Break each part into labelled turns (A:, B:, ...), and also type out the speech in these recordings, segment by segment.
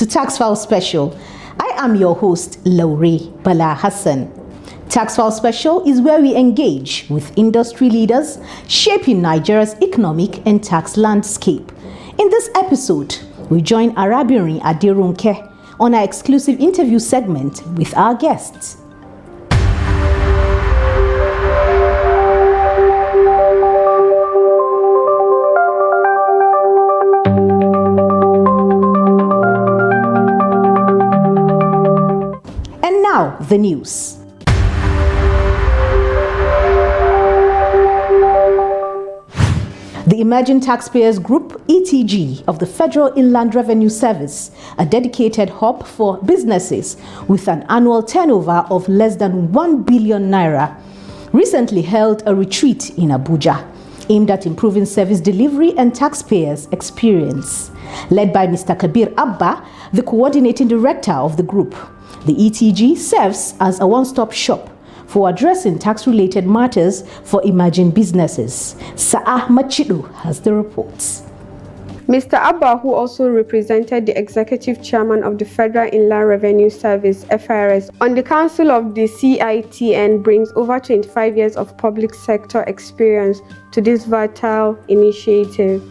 A: to Tax File Special. I am your host, Laure Bala Hassan. Tax File Special is where we engage with industry leaders shaping Nigeria's economic and tax landscape. In this episode, we join Arabirin Aderunke on our exclusive interview segment with our guests. And now, the news. The Emerging Taxpayers Group, ETG, of the Federal Inland Revenue Service, a dedicated hub for businesses with an annual turnover of less than 1 billion naira, recently held a retreat in Abuja aimed at improving service delivery and taxpayers' experience. Led by Mr. Kabir Abba, the coordinating director of the group, the ETG serves as a one-stop shop for addressing tax-related matters for emerging businesses. Sa'ah Machidu has the reports.
B: Mr. Abba, who also represented the executive chairman of the Federal Inland Revenue Service, FIRS, on the council of the CITN, brings over 25 years of public sector experience to this vital initiative.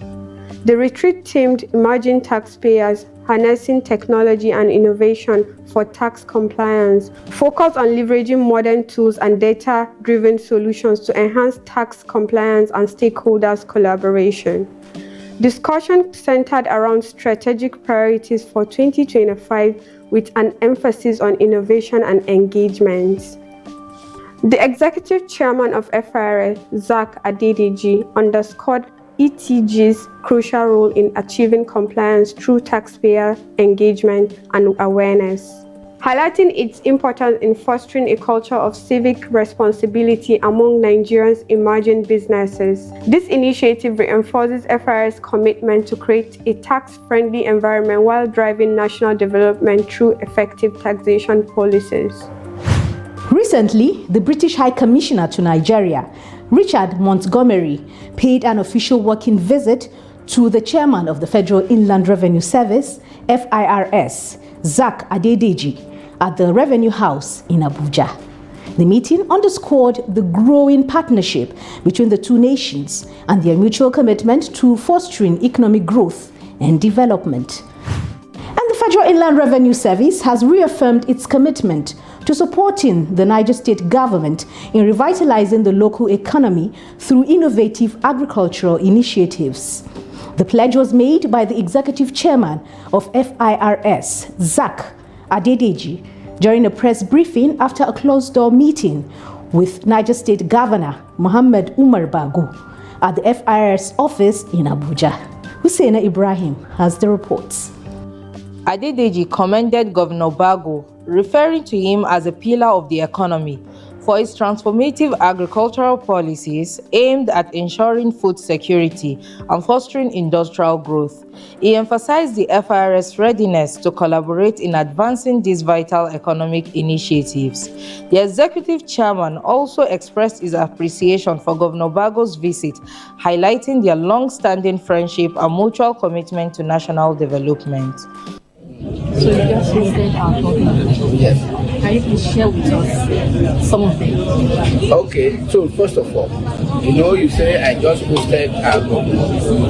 B: The retreat themed Emerging Taxpayers, Harnessing Technology and Innovation for Tax Compliance, focused on leveraging modern tools and data-driven solutions to enhance tax compliance and stakeholders' collaboration. Discussion centered around strategic priorities for 2025 with an emphasis on innovation and engagement. The executive chairman of FIRS, Zak Adedeji, underscored ETG's crucial role in achieving compliance through taxpayer engagement and awareness, highlighting its importance in fostering a culture of civic responsibility among Nigerians' emerging businesses. This initiative reinforces FIR's commitment to create a tax-friendly environment while driving national development through effective taxation policies.
A: Recently, the British High Commissioner to Nigeria, Richard Montgomery, paid an official working visit to the chairman of the Federal Inland Revenue Service, FIRS, Zak Adedeji, at the Revenue House in Abuja. The meeting underscored the growing partnership between the two nations and their mutual commitment to fostering economic growth and development. And the Federal Inland Revenue Service has reaffirmed its commitment to supporting the Niger State government in revitalizing the local economy through innovative agricultural initiatives. The pledge was made by the executive chairman of FIRS, Zak Adedeji, during a press briefing after a closed-door meeting with Niger State Governor Mohammed Umar Bago at the FIRS office in Abuja. Husseina Ibrahim has the reports.
C: Adedeji commended Governor Bago, referring to him as a pillar of the economy, for his transformative agricultural policies aimed at ensuring food security and fostering industrial growth. He emphasized the FIRS readiness to collaborate in advancing these vital economic initiatives. The executive chairman also expressed his appreciation for Governor Bago's visit, highlighting their long-standing friendship and mutual commitment to national development.
D: So you just visited our talking.
E: Yes.
D: Can you please share with us some of them?
E: Okay, so first of all, you say I just posted our government.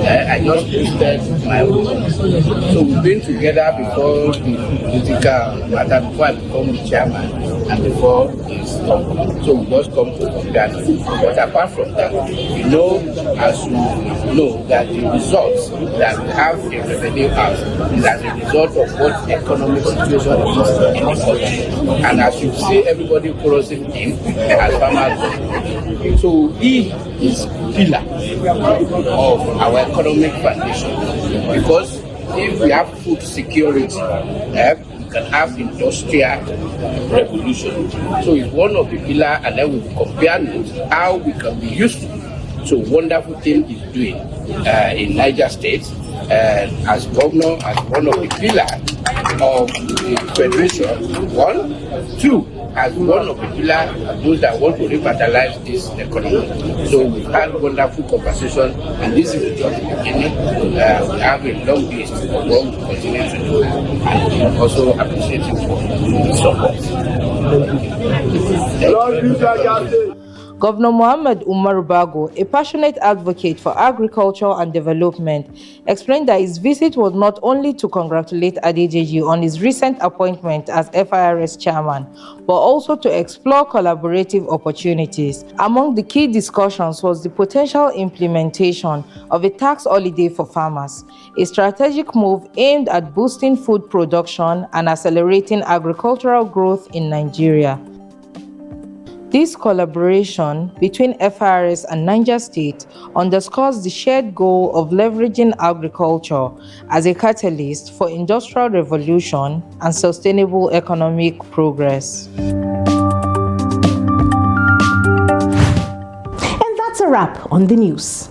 E: I just posted my own. So we've been together before the political matter, before I become the chairman and before this company. So we just come to congratulate. But apart from that, as you know, that the results that we have in Revenue House is as a result of what the economic situation is in the country. And as you see, everybody crossing in as farmers. So he is pillar of our economic foundation, because if we have food security, we can have industrial revolution. So it's one of the pillars, and then we compare it how we can be useful to wonderful thing he's doing in Niger State, as governor, as one of the pillars of the federation, one. Two, as one of the pillars of those that want to revitalize this economy. So we've had wonderful conversation, and this is just the beginning. We have a long list of what we continue to do, and we also appreciate you for the support.
C: Governor Mohammed Umar Bago, a passionate advocate for agriculture and development, explained that his visit was not only to congratulate Adedeji on his recent appointment as FIRS chairman, but also to explore collaborative opportunities. Among the key discussions was the potential implementation of a tax holiday for farmers, a strategic move aimed at boosting food production and accelerating agricultural growth in Nigeria. This collaboration between FIRS and Niger State underscores the shared goal of leveraging agriculture as a catalyst for industrial revolution and sustainable economic progress.
A: And that's a wrap on the news.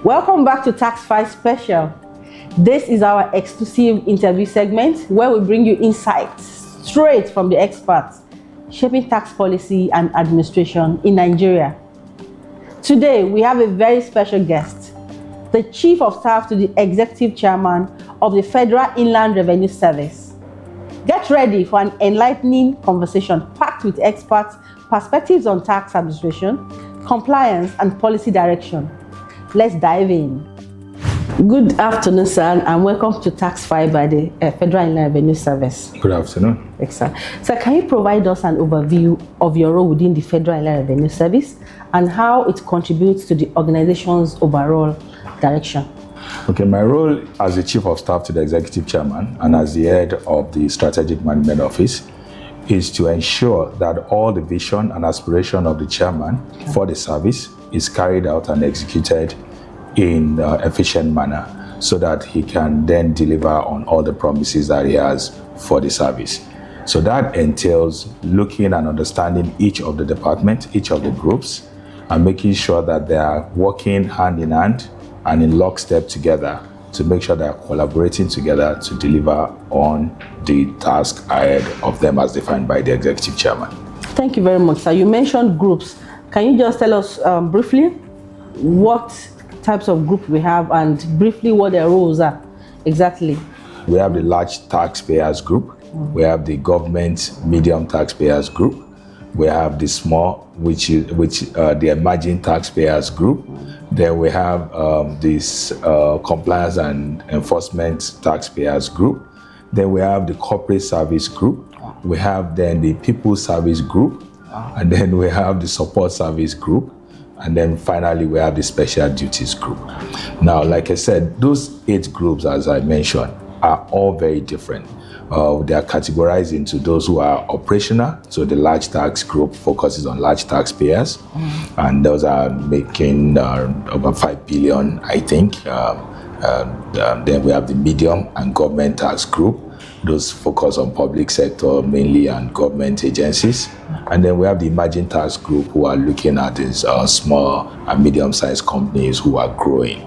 A: Welcome back to Tax 5 Special. This is our exclusive interview segment where we bring you insights straight from the experts shaping tax policy and administration in Nigeria. Today, we have a very special guest, the Chief of Staff to the Executive Chairman of the Federal Inland Revenue Service. Get ready for an enlightening conversation packed with experts' perspectives on tax administration, compliance, and policy direction. Let's dive in. Good afternoon, sir, and welcome to Tax 5 by the Federal Inland Revenue Service.
F: Good afternoon.
A: Excellent. Sir, can you provide us an overview of your role within the Federal Inland Revenue Service and how it contributes to the organization's overall direction?
F: Okay, my role as the Chief of Staff to the Executive Chairman and as the head of the Strategic Management Office is to ensure that all the vision and aspiration of the chairman for the service is carried out and executed in an efficient manner so that he can then deliver on all the promises that he has for the service. So that entails looking and understanding each of the departments, each of the groups, and making sure that they are working hand in hand and in lockstep together to make sure they are collaborating together to deliver on the task ahead of them as defined by the executive chairman.
A: Thank you very much, sir. You mentioned groups. Can you just tell us briefly what types of group we have and briefly what their roles are exactly?
F: We have the large taxpayers group. We have the government medium taxpayers group. We have the small, which the emerging taxpayers group. Then we have this compliance and enforcement taxpayers group. Then we have the corporate service group. We have then the people service group. And then we have the support service group. And then finally, we have the special duties group. Now, like I said, those 8 groups, as I mentioned, are all very different. They are categorized into those who are operational. So the large tax group focuses on large taxpayers, and those are making over 5 billion, I think. Then we have the medium and government tax group. Those focus on public sector mainly and government agencies. And then we have the emerging tax group who are looking at these small and medium-sized companies who are growing.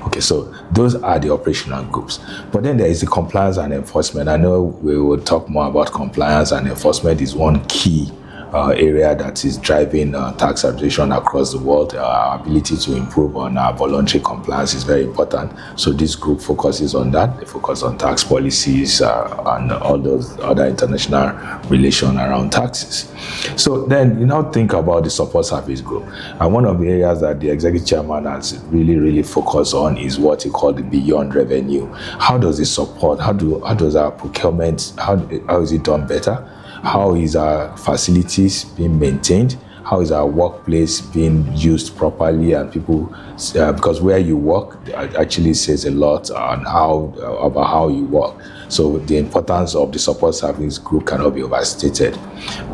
F: Okay, so those are the operational groups. But then there is the compliance and enforcement. I know we will talk more about compliance, and enforcement is one key area that is driving tax administration across the world. Our ability to improve on our voluntary compliance is very important. So this group focuses on that. They focus on tax policies and all those other international relations around taxes. So then you now think about the support service group. And one of the areas that the executive chairman has really focused on is what he called the beyond revenue. How does it support? How does our procurement, how is it done better? How is our facilities being maintained? How is our workplace being used properly? And people, because where you work actually says a lot on about how you work. So the importance of the support service group cannot be overstated.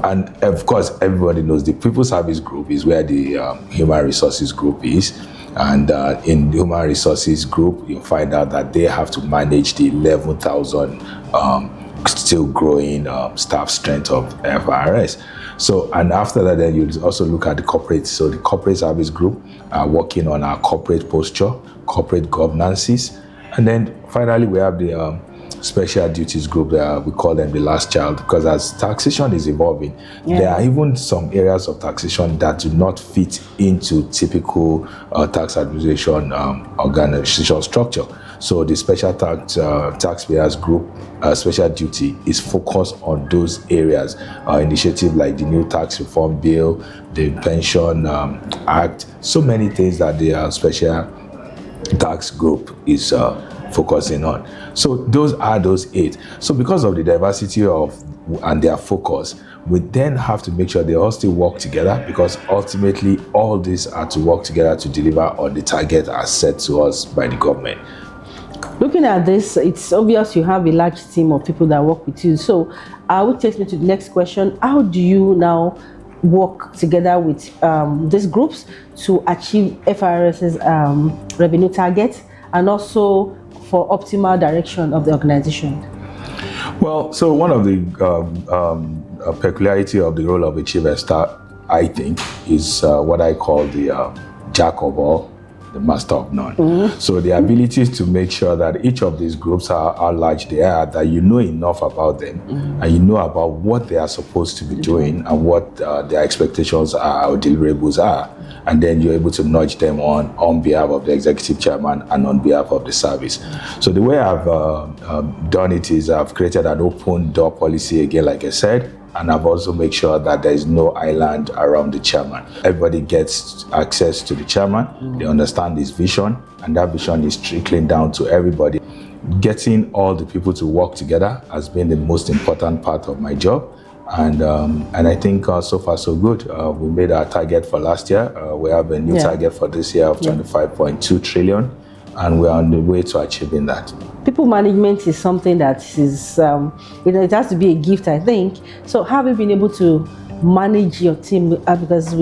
F: And of course, everybody knows the people service group is where the human resources group is. And in the human resources group, you find out that they have to manage the 11,000 still growing staff strength of FRS. So, and after that, then you also look at the corporate. So the corporate service group are working on our corporate posture, corporate governances. And then finally, we have the special duties group. We call them the last child, because as taxation is evolving, there are even some areas of taxation that do not fit into typical tax administration organization structure. So the special taxpayers group special duty is focused on those areas. Initiative like the new tax reform bill, the pension act, so many things that the special tax group is focusing on. So those are those 8. So because of the diversity of and their focus, we then have to make sure they all still work together, because ultimately all these are to work together to deliver on the target as set to us by the government.
D: Looking at this, it's obvious you have a large team of people that work with you. So which takes me to the next question. How do you now work together with these groups to achieve FRS's revenue targets, and also for optimal direction of the organization?
F: Well, so one of the peculiarity of the role of a chief of staff, I think, is what I call the jack of all, the master of none. So the ability to make sure that each of these groups are how large they are, that you know enough about them, and you know about what they are supposed to be doing and what their expectations are or deliverables are, and then you're able to nudge them on behalf of the executive chairman and on behalf of the service. So the way I've done it is I've created an open door policy, again, like I said, and I've also made sure that there is no island around the chairman. Everybody gets access to the chairman, they understand his vision, and that vision is trickling down to everybody. Getting all the people to work together has been the most important part of my job. And I think so far so good. We made our target for last year. We have a new target for this year of 25.2 trillion, and we're on the way to achieving that.
D: People management is something that is, it has to be a gift, I think. So how have you been able to manage your team? Because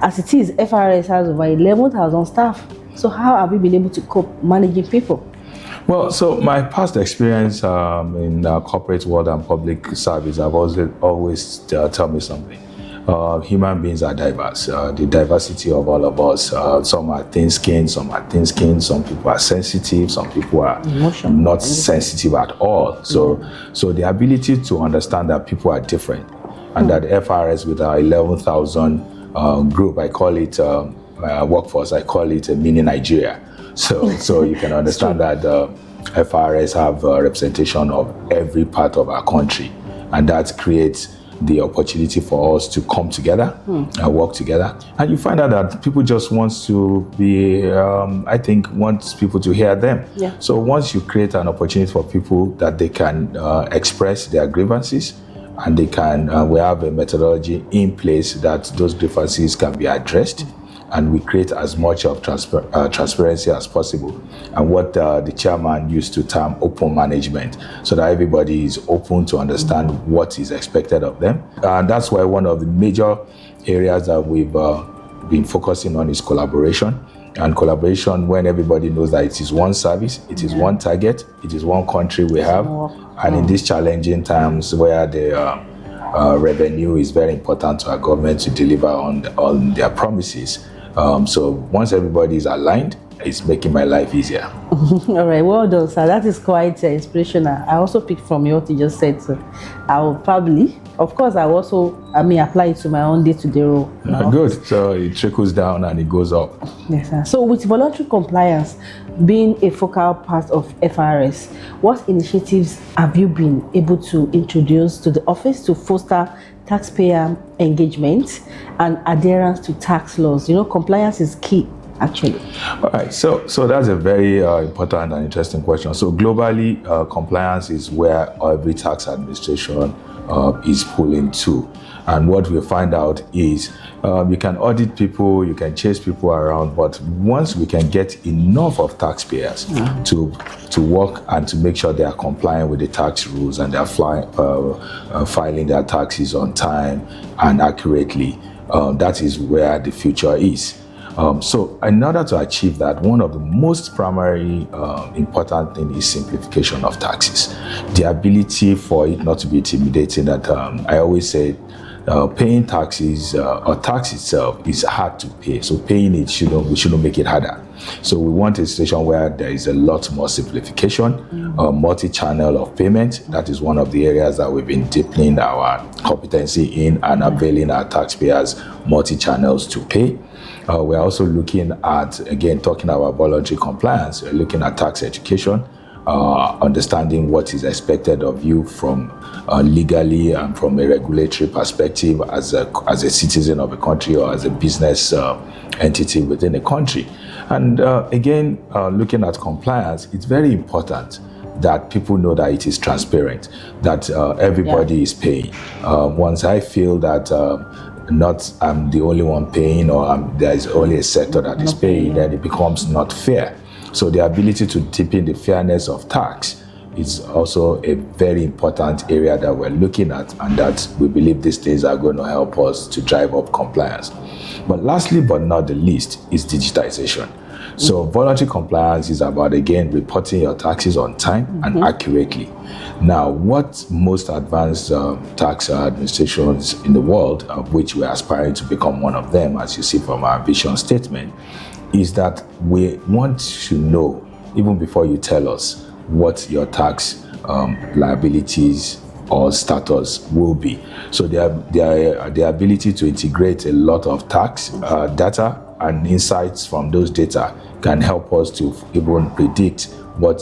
D: as it is, FRS has over 11,000 staff. So how have you been able to cope managing people?
F: Well, so my past experience in corporate world and public service have always tell me something. Human beings are diverse. The diversity of all of us. Some are thin-skinned, some are thin-skinned. Some people are sensitive. Some people are not sensitive at all. So the ability to understand that people are different, and that FRS with our 11,000 group, I call it workforce. I call it a mini Nigeria. So you can understand that FRS have a representation of every part of our country, and that creates the opportunity for us to come together and work together. And you find out that people just want to be, I think, want people to hear them. Yeah. So once you create an opportunity for people that they can express their grievances, and they can, we have a methodology in place that those grievances can be addressed, and we create as much of transparency as possible, and what the chairman used to term open management, so that everybody is open to understand what is expected of them. And that's why one of the major areas that we've been focusing on is collaboration. And collaboration, when everybody knows that it is one service, it is one target, it is one country we have, and in these challenging times where the revenue is very important to our government to deliver on their promises. So once everybody is aligned, it's making my life easier.
D: All right, well done, sir. That is quite inspirational. I also picked from what you just said. So I will probably, of course, I also, apply it to my own day-to-day role.
F: Good. So it trickles down and it goes up.
D: Yes, sir. So with voluntary compliance being a focal part of FRS, what initiatives have you been able to introduce to the office to foster taxpayer engagement and adherence to tax laws? You know, compliance is key, actually.
F: All right, so that's a very important and interesting question. So globally, compliance is where every tax administration is pulling to. And what we find out is you can audit people, you can chase people around, but once we can get enough of taxpayers to work and to make sure they are complying with the tax rules and they are filing their taxes on time and accurately, that is where the future is. So in order to achieve that, one of the most primary important thing is simplification of taxes. The ability for it not to be intimidating. That I always say, paying taxes or tax itself is hard to pay. So paying it we shouldn't make it harder. So we want a situation where there is a lot more simplification, multi-channel of payment. That is one of the areas that we've been deepening our competency in and availing our taxpayers multi-channels to pay. We're also looking at, again, talking about voluntary compliance. We're looking at tax education, understanding what is expected of you from legally and from a regulatory perspective as a citizen of a country or as a business entity within a country. And again, looking at compliance, it's very important that people know that it is transparent, that everybody is paying. Once I feel that not I'm the only one paying, or there is only a sector that is paying, then it becomes not fair. So the ability to deepen the fairness of tax is also a very important area that we're looking at, and that we believe these things are going to help us to drive up compliance. But lastly, but not the least, is digitization. So voluntary compliance is about, again, reporting your taxes on time and accurately. Now, what most advanced tax administrations in the world, of which we're aspiring to become one of them, as you see from our vision statement, is that we want to know, even before you tell us, what your tax liabilities or status will be. So the ability to integrate a lot of tax data and insights from those data can help us to even predict what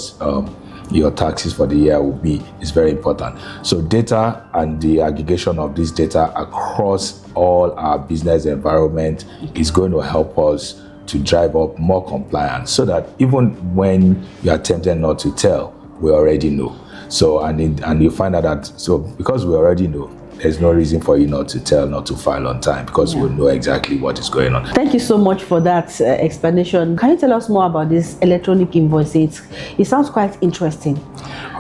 F: your taxes for the year will be is very important. So data and the aggregation of this data across all our business environment is going to help us to drive up more compliance, so that even when you are tempted not to tell, we already know. So and you find out that, so because we already know, there's no reason for you not to tell, not to file on time, because we'll know exactly what is going on.
D: Thank you so much for that explanation. Can you tell us more about this electronic invoices? It sounds quite interesting.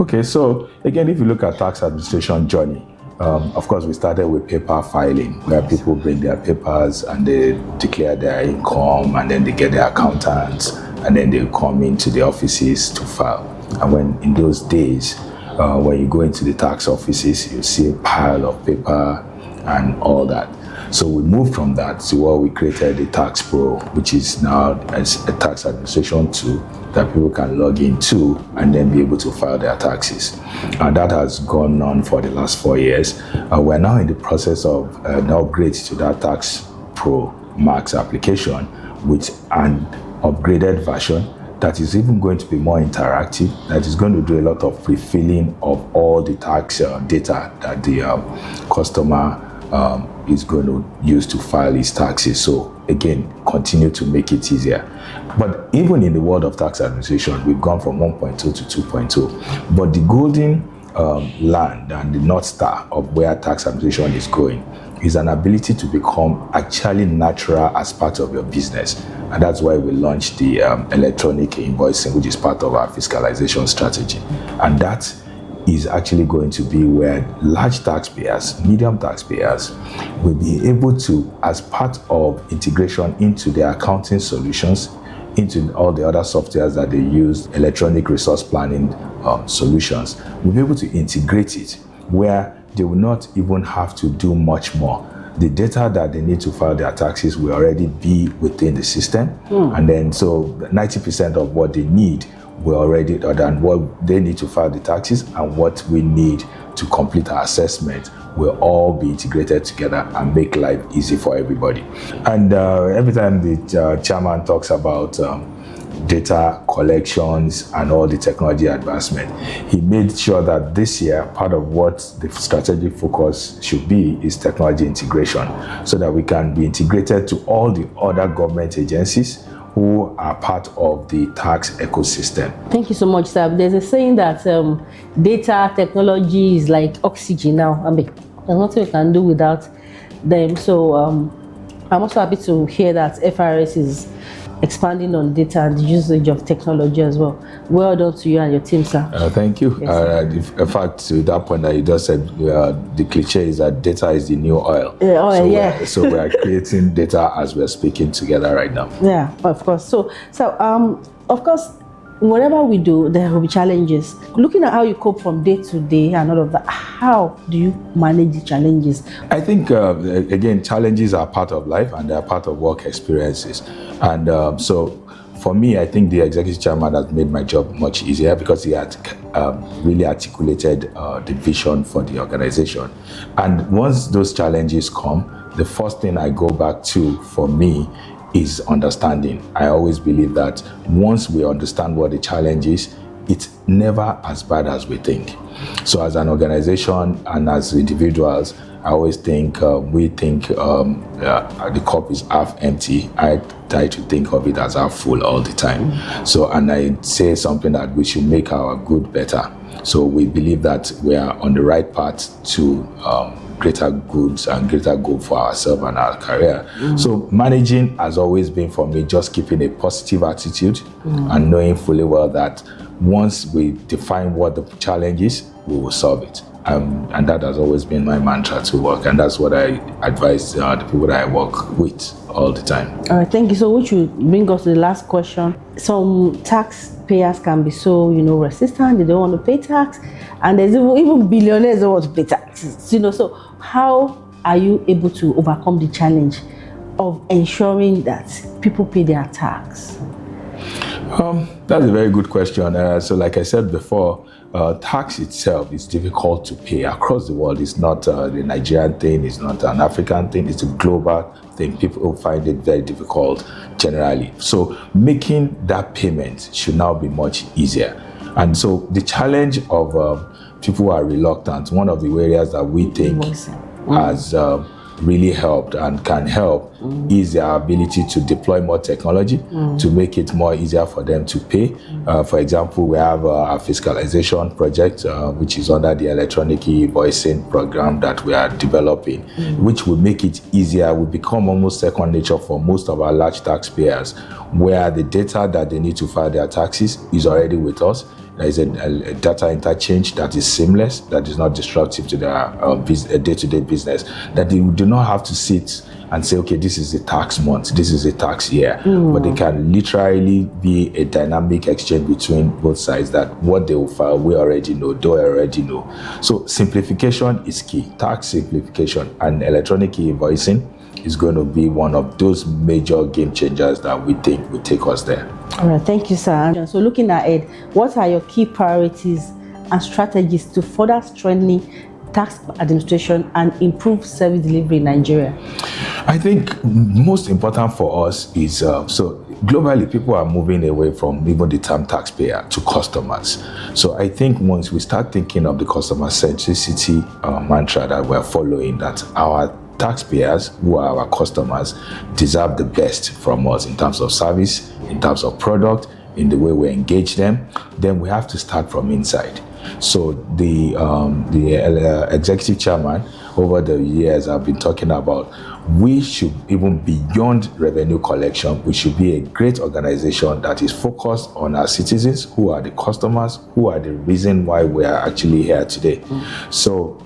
F: Okay, so again, if you look at tax administration journey, of course, we started with paper filing, where people bring their papers and they declare their income, and then they get their accountants, and then they come into the offices to file. And when in those days, when you go into the tax offices, you see a pile of paper and all that. So we moved from that to what we created, the Tax Pro, which is now as a tax administration tool that people can log into and then be able to file their taxes. And that has gone on for the last 4 years. We're now in the process of an upgrade to that Tax Pro Max application with an upgraded version that is even going to be more interactive, that is going to do a lot of pre-filling of all the tax data that the customer is going to use to file his taxes. So again, continue to make it easier. But even in the world of tax administration, we've gone from 1.2 to 2.0. But the golden land and the North Star of where tax administration is going is an ability to become actually natural as part of your business. And that's why we launched the electronic invoicing, which is part of our fiscalization strategy. And that is actually going to be where large taxpayers, medium taxpayers will be able to, as part of integration into their accounting solutions, into all the other softwares that they use, electronic resource planning solutions, will be able to integrate it where they will not even have to do much more. The data that they need to file their taxes will already be within the system. And then so 90% of what they need will already, or than what they need to file the taxes and what we need to complete our assessment will all be integrated together and make life easy for everybody. And every time the chairman talks about data collections and all the technology advancement, he made sure that this year, part of what the strategic focus should be is technology integration, so that we can be integrated to all the other government agencies who are part of the tax ecosystem.
D: Thank you so much, sir. There's a saying that data technology is like oxygen now. I mean, there's nothing we can do without them. So I'm also happy to hear that FRS is expanding on data and the usage of technology as well. Well done to you and your team, sir.
F: Thank you.
D: Yes,
F: In fact, to that point that you just said, the cliche is that data is the new oil. So we are creating data as we're speaking together right now.
D: Yeah, of course. So of course, whatever we do, there will be challenges. Looking at how you cope from day to day and all of that, how do you manage the challenges?
F: I think, again, challenges are part of life and they're part of work experiences. And so for me, I think the executive chairman has made my job much easier because he had really articulated the vision for the organization. And once those challenges come, the first thing I go back to for me is understanding. I always believe that once we understand what the challenge is, it's never as bad as we think. So as an organization and as individuals, I always think the cup is half empty. I try to think of it as half full all the time. So, and I say something that we should make our good better. So we believe that we are on the right path to greater goods and greater goal for ourselves and our career. So managing has always been for me just keeping a positive attitude and knowing fully well that once we define what the challenge is, we will solve it. And that has always been my mantra to work, and that's what I advise the people that I work with all the time.
D: All right, thank you. So which will bring us to the last question. Some taxpayers can be so, resistant, they don't want to pay tax, and there's even billionaires don't want to pay taxes, so how are you able to overcome the challenge of ensuring that people pay their tax?
F: That's a very good question. So like I said before, tax itself is difficult to pay across the world. It's not the Nigerian thing, it's not an African thing, it's a global thing. People find it very difficult generally. So making that payment should now be much easier. And so the challenge of people who are reluctant, one of the areas that we think has really helped and can help is their ability to deploy more technology to make it more easier for them to pay. For example, we have a fiscalization project, which is under the electronic e-invoicing program that we are developing, which will make it easier, will become almost second nature for most of our large taxpayers, where the data that they need to file their taxes is already with us. There is a data interchange that is seamless, that is not disruptive to their day-to-day business, that they do not have to sit and say, okay, this is a tax month, this is a tax year. But they can literally be a dynamic exchange between both sides, that what they will file, we already know, they already know. So simplification is key. Tax simplification and electronic e-invoicing is going to be one of those major game changers that we think will take us there.
D: All right, thank you, sir. So looking ahead, what are your key priorities and strategies to further strengthen tax administration and improve service delivery in Nigeria?
F: I think most important for us is, so globally people are moving away from even the term taxpayer to customers. So I think once we start thinking of the customer centricity mantra that we're following, that our taxpayers, who are our customers, deserve the best from us in terms of service, in terms of product, in the way we engage them, then we have to start from inside. So the executive chairman over the years have been talking about, we should, even beyond revenue collection, we should be a great organization that is focused on our citizens, who are the customers, who are the reason why we are actually here today. So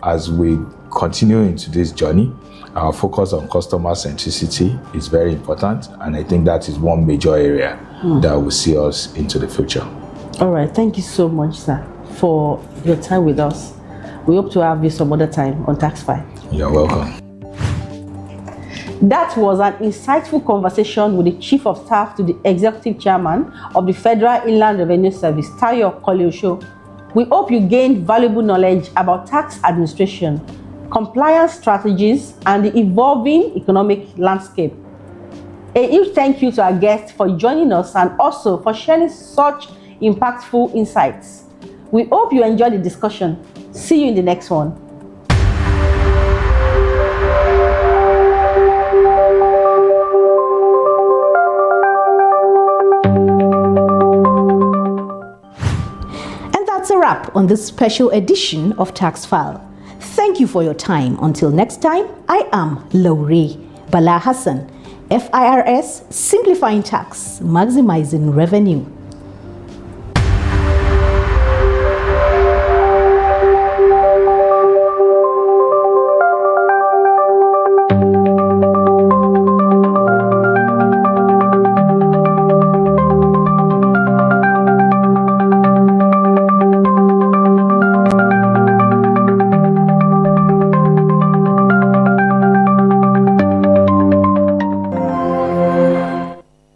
F: as we continue into this journey, our focus on customer centricity is very important, and I think that is one major area that will see us into the future.
D: All right, thank you so much, sir, for your time with us. We hope to have you some other time on Tax File.
F: You're welcome.
D: That was an insightful conversation with the Chief of Staff to the Executive Chairman of the Federal Inland Revenue Service, Nta Akure. We hope you gained valuable knowledge about tax administration, compliance strategies, and the evolving economic landscape. A huge thank you to our guests for joining us and also for sharing such impactful insights. We hope you enjoyed the discussion. See you in the next one.
A: And that's a wrap on this special edition of Tax File. Thank you for your time. Until next time, I am Laure Bala Hassan, FIRS, simplifying tax, maximizing revenue.